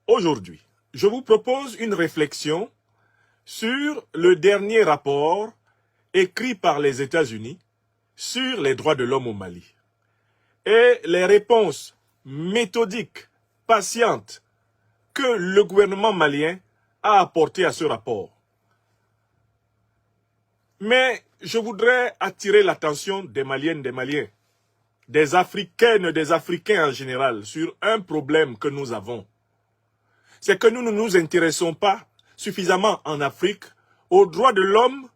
Aujourd'hui, je vous propose une réflexion sur le dernier rapport écrit par les États-Unis sur les droits de l'homme au Mali et les réponses méthodiques, patientes que le gouvernement malien a apportées à ce rapport. Mais je voudrais attirer l'attention des Maliennes, des Maliens, des Africaines, des Africains en général, sur un problème que nous avons. C'est que nous ne nous intéressons pas suffisamment en Afrique aux droits de l'homme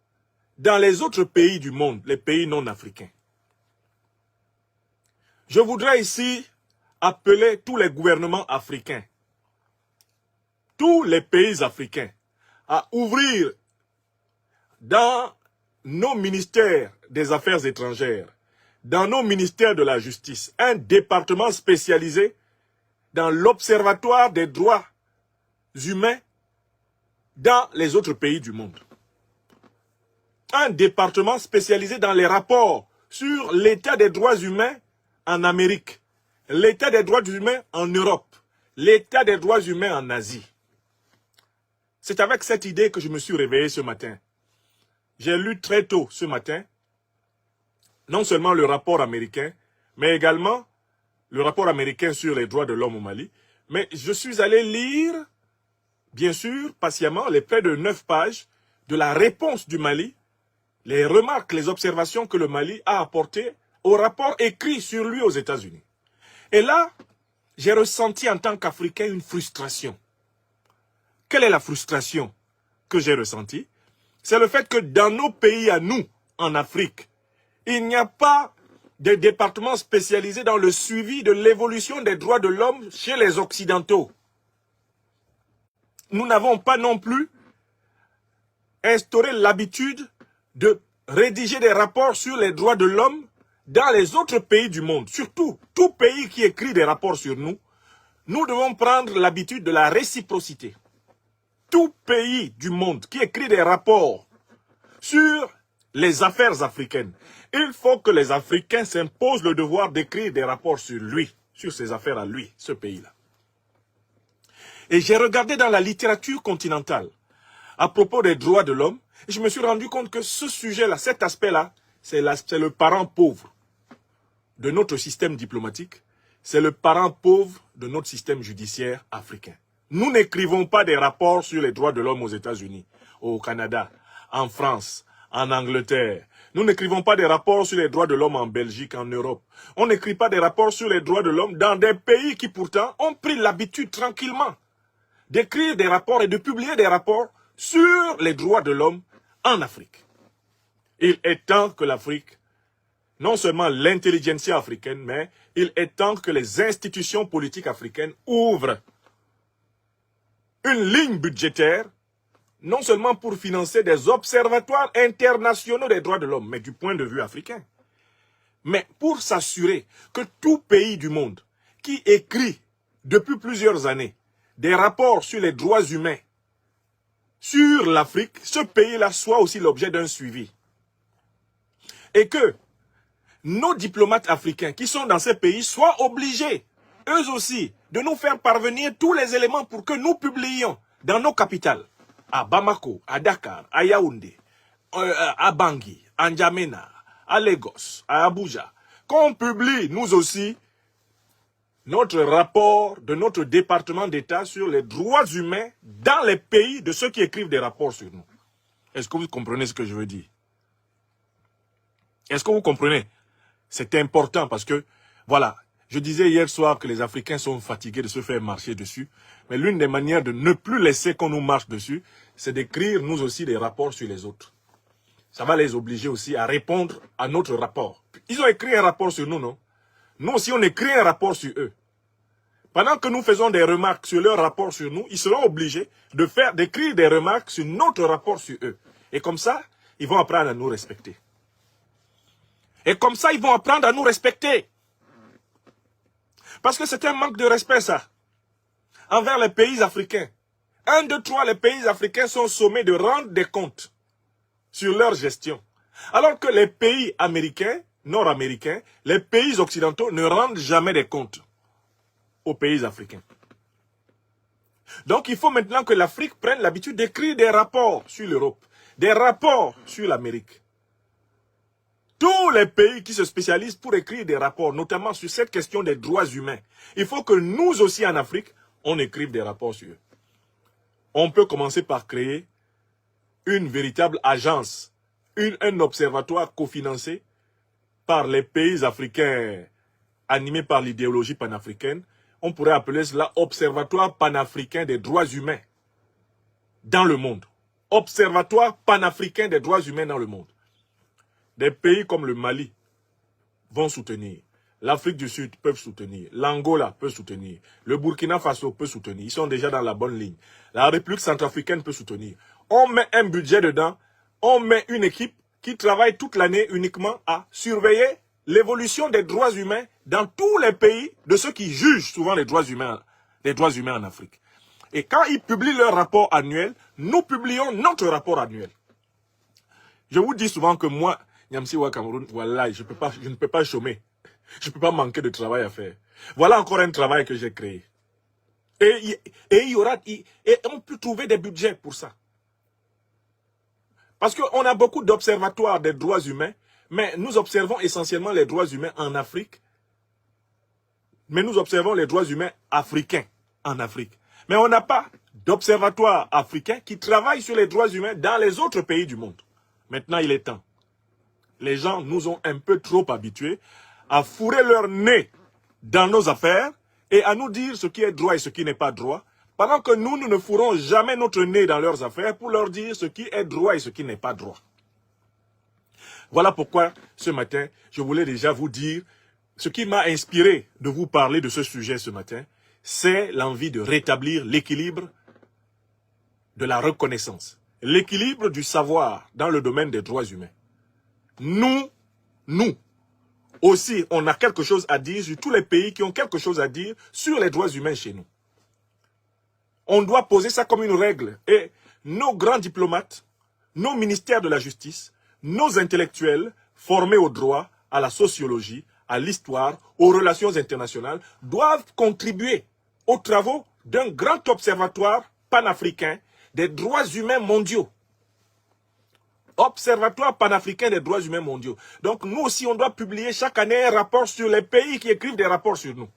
dans les autres pays du monde, les pays non africains. Je voudrais ici appeler tous les gouvernements africains, tous les pays africains, à ouvrir dans nos ministères des Affaires étrangères, dans nos ministères de la Justice, un département spécialisé dans l'Observatoire des droits humains dans les autres pays du monde. Un département spécialisé dans les rapports sur l'état des droits humains en Amérique, l'état des droits humains en Europe, l'état des droits humains en Asie. C'est avec cette idée que je me suis réveillé ce matin. J'ai lu très tôt ce matin, non seulement le rapport américain, mais également le rapport américain sur les droits de l'homme au Mali, mais je suis allé lire, bien sûr, patiemment, les près de 9 pages de la réponse du Mali, les remarques, les observations que le Mali a apportées au rapport écrit sur lui aux États-Unis. Et là, j'ai ressenti en tant qu'Africain une frustration. Quelle est la frustration que j'ai ressentie? C'est le fait que dans nos pays à nous, en Afrique, il n'y a pas de département spécialisé dans le suivi de l'évolution des droits de l'homme chez les Occidentaux. Nous n'avons pas non plus instauré l'habitude de rédiger des rapports sur les droits de l'homme dans les autres pays du monde. Surtout, tout pays qui écrit des rapports sur nous, nous devons prendre l'habitude de la réciprocité. Tout pays du monde qui écrit des rapports sur les affaires africaines, il faut que les Africains s'imposent le devoir d'écrire des rapports sur lui, sur ses affaires à lui, ce pays-là. Et j'ai regardé dans la littérature continentale à propos des droits de l'homme, et je me suis rendu compte que ce sujet-là, cet aspect-là, c'est le parent pauvre de notre système diplomatique, c'est le parent pauvre de notre système judiciaire africain. Nous n'écrivons pas des rapports sur les droits de l'homme aux États-Unis, au Canada, en France, en Angleterre. Nous n'écrivons pas des rapports sur les droits de l'homme en Belgique, en Europe. On n'écrit pas des rapports sur les droits de l'homme dans des pays qui pourtant ont pris l'habitude tranquillement d'écrire des rapports et de publier des rapports sur les droits de l'homme en Afrique. Il est temps que l'Afrique, non seulement l'intelligentsia africaine, mais il est temps que les institutions politiques africaines ouvrent une ligne budgétaire, non seulement pour financer des observatoires internationaux des droits de l'homme, mais du point de vue africain, mais pour s'assurer que tout pays du monde qui écrit depuis plusieurs années des rapports sur les droits humains sur l'Afrique, ce pays-là soit aussi l'objet d'un suivi. Et que nos diplomates africains qui sont dans ces pays soient obligés, eux aussi, de nous faire parvenir tous les éléments pour que nous publiions dans nos capitales, à Bamako, à Dakar, à Yaoundé, à Bangui, à N'Djamena, à Lagos, à Abuja, qu'on publie, nous aussi, notre rapport de notre département d'État sur les droits humains dans les pays de ceux qui écrivent des rapports sur nous. Est-ce que vous comprenez ce que je veux dire? Est-ce que vous comprenez? C'est important parce que, voilà, je disais hier soir que les Africains sont fatigués de se faire marcher dessus, mais l'une des manières de ne plus laisser qu'on nous marche dessus, c'est d'écrire nous aussi des rapports sur les autres. Ça va les obliger aussi à répondre à notre rapport. Ils ont écrit un rapport sur nous, non? Nous aussi, on écrit un rapport sur eux. Pendant que nous faisons des remarques sur leur rapport sur nous, ils seront obligés d'écrire des remarques sur notre rapport sur eux. Et comme ça, ils vont apprendre à nous respecter. Et comme ça, ils vont apprendre à nous respecter. Parce que c'est un manque de respect, ça, envers les pays africains. 1, 2, 3, les pays africains sont sommés de rendre des comptes sur leur gestion. Alors que les pays américains, nord-américains, les pays occidentaux ne rendent jamais des comptes aux pays africains. Donc il faut maintenant que l'Afrique prenne l'habitude d'écrire des rapports sur l'Europe, des rapports sur l'Amérique. Tous les pays qui se spécialisent pour écrire des rapports, notamment sur cette question des droits humains, il faut que nous aussi en Afrique, on écrive des rapports sur eux. On peut commencer par créer une véritable agence, un observatoire cofinancé par les pays africains animés par l'idéologie panafricaine. On pourrait appeler cela Observatoire panafricain des droits humains dans le monde. Observatoire panafricain des droits humains dans le monde. Des pays comme le Mali vont soutenir. L'Afrique du Sud peut soutenir. L'Angola peut soutenir. Le Burkina Faso peut soutenir. Ils sont déjà dans la bonne ligne. La République centrafricaine peut soutenir. On met un budget dedans. On met une équipe qui travaille toute l'année uniquement à surveiller l'évolution des droits humains dans tous les pays de ceux qui jugent souvent les droits humains en Afrique. Et quand ils publient leur rapport annuel, nous publions notre rapport annuel. Je vous dis souvent que moi, Nyamsi Wa Cameroun, voilà, je ne peux pas chômer. Je ne peux pas manquer de travail à faire. Voilà encore un travail que j'ai créé. Et on peut trouver des budgets pour ça. Parce qu'on a beaucoup d'observatoires des droits humains, mais nous observons essentiellement les droits humains en Afrique. Mais nous observons les droits humains africains en Afrique. Mais on n'a pas d'observatoire africain qui travaille sur les droits humains dans les autres pays du monde. Maintenant, il est temps. Les gens nous ont un peu trop habitués à fourrer leur nez dans nos affaires et à nous dire ce qui est droit et ce qui n'est pas droit, pendant que nous ne fourrons jamais notre nez dans leurs affaires pour leur dire ce qui est droit et ce qui n'est pas droit. Voilà pourquoi, ce matin, je voulais déjà vous dire, ce qui m'a inspiré de vous parler de ce sujet ce matin, c'est l'envie de rétablir l'équilibre de la reconnaissance, l'équilibre du savoir dans le domaine des droits humains. Nous aussi, on a quelque chose à dire sur tous les pays qui ont quelque chose à dire sur les droits humains chez nous. On doit poser ça comme une règle. Et nos grands diplomates, nos ministères de la justice, nos intellectuels formés au droit, à la sociologie, à l'histoire, aux relations internationales, doivent contribuer aux travaux d'un grand observatoire panafricain des droits humains mondiaux. Observatoire panafricain des droits humains mondiaux. Donc nous aussi, on doit publier chaque année un rapport sur les pays qui écrivent des rapports sur nous.